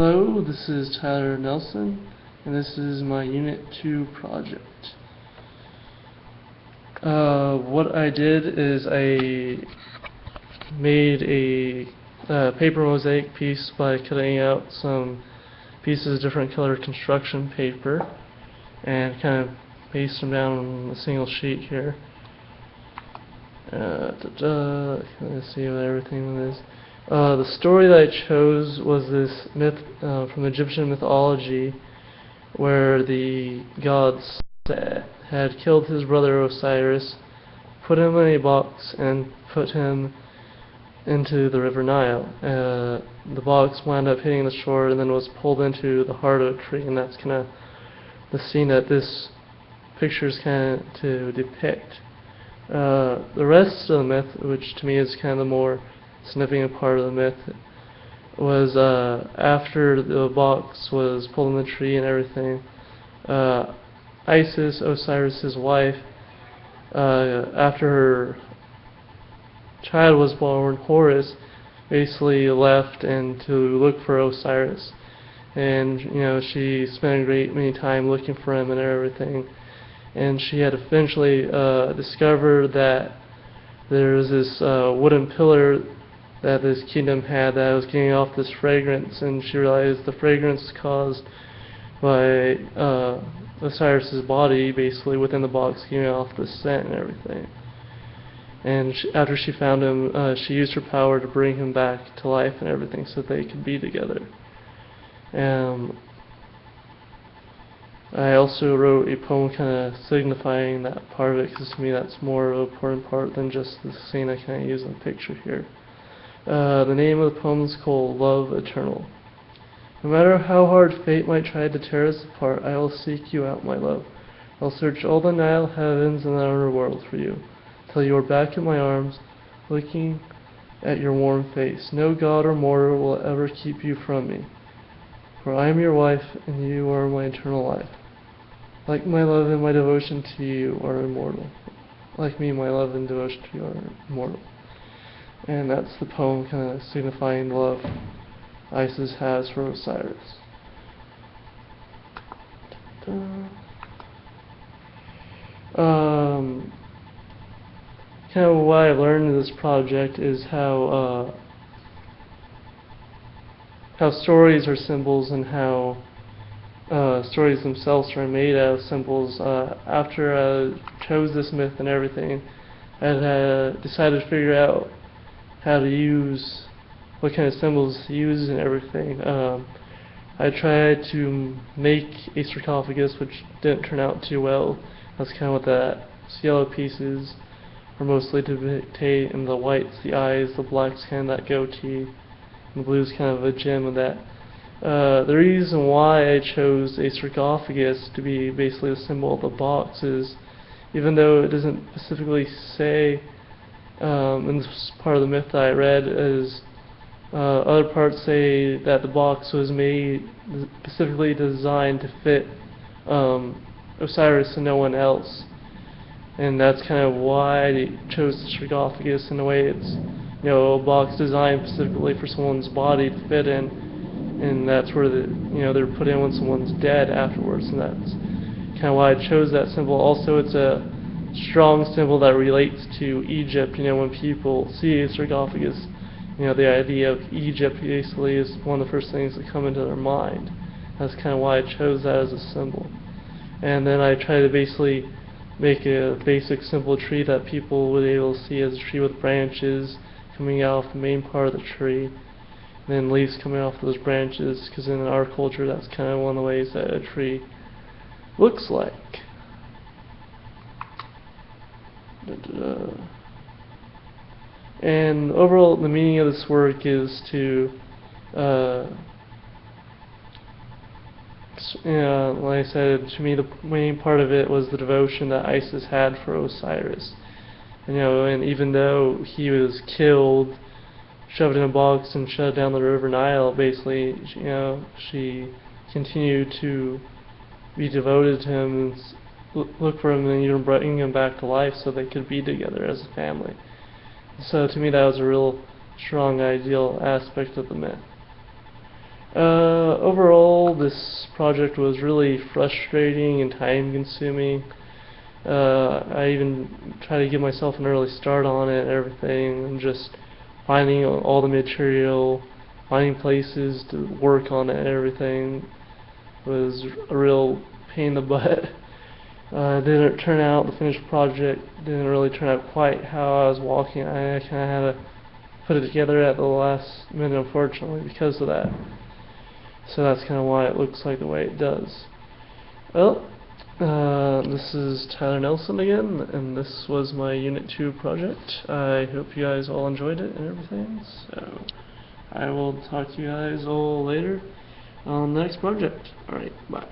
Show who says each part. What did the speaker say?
Speaker 1: Hello, this is Tyler Nelson, and this is my Unit 2 project. What I did is I made a paper mosaic piece by cutting out some pieces of different color construction paper and kind of paste them down on a single sheet here. Let's see what everything is. The story that I chose was this myth from Egyptian mythology where the gods had killed his brother Osiris, put him in a box, and put him into the river Nile. The box wound up hitting the shore and then was pulled into the heart of a tree, and that's kind of the scene that this picture is kind of to depict. The rest of the myth, which to me is kind of the more significant part of the myth, was after the box was pulled in the tree and everything, Isis, Osiris's wife, after her child was born, Horus, basically left and to look for Osiris, and she spent a great many time looking for him and everything, and she had eventually discovered that there was this wooden pillar that this kingdom had that was giving off this fragrance, and she realized the fragrance caused by Osiris's body, basically within the box, giving off the scent and everything. And after she found him, she used her power to bring him back to life and everything so they could be together. I also wrote a poem kind of signifying that part of it, because to me that's more of an important part than just the scene I kind of use in the picture here. The name of the poem is called Love Eternal. No matter how hard fate might try to tear us apart, I will seek you out, my love. I'll search all the Nile heavens and the underworld for you, till you are back in my arms, looking at your warm face. No god or mortal will ever keep you from me, for I am your wife, and you are my eternal life. Like my love and my devotion to you are immortal. Like me, my love and devotion to you are immortal. And that's the poem kind of signifying the love Isis has for Osiris. Kind of what I've learned in this project is how stories are symbols, and how stories themselves are made out of symbols. After I chose this myth and everything, I had decided to figure out how to use, what kind of symbols to use and everything. I tried to make a sarcophagus, which didn't turn out too well. That's kind of what that yellow pieces are mostly to dictate, and the white's the eyes, the black's kind of that goatee, and the blue's kind of a gem of that. The reason why I chose a sarcophagus to be basically the symbol of the box is, even though it doesn't specifically say in this part of the myth that I read, is other parts say that the box was made specifically designed to fit Osiris and no one else, and that's kind of why I chose the sarcophagus. In a way, it's a box designed specifically for someone's body to fit in, and that's where they're put in when someone's dead afterwards, and that's kind of why I chose that symbol. Also, it's a strong symbol that relates to Egypt. When people see a sarcophagus, the idea of Egypt basically is one of the first things that come into their mind. That's kind of why I chose that as a symbol. And then I try to basically make a basic simple tree that people would be able to see as a tree with branches coming out of the main part of the tree, and then leaves coming off those branches, because in our culture that's kind of one of the ways that a tree looks like. And overall, the meaning of this work is to, like I said, to me the main part of it was the devotion that Isis had for Osiris. And even though he was killed, shoved in a box, and shoved down the river Nile, basically, she continued to be devoted to him and look for him and even bring him back to life so they could be together as a family. So to me that was a real strong ideal aspect of the myth. Overall, this project was really frustrating and time consuming. I even tried to give myself an early start on it and everything, and just finding all the material, finding places to work on it and everything was a real pain in the butt. Didn't turn out, the finished project didn't really turn out quite how I was walking. I kind of had to put it together at the last minute, unfortunately, because of that. So that's kind of why it looks like the way it does. Well, this is Tyler Nelson again, and this was my Unit 2 project. I hope you guys all enjoyed it and everything, so I will talk to you guys all later on the next project. Alright, bye.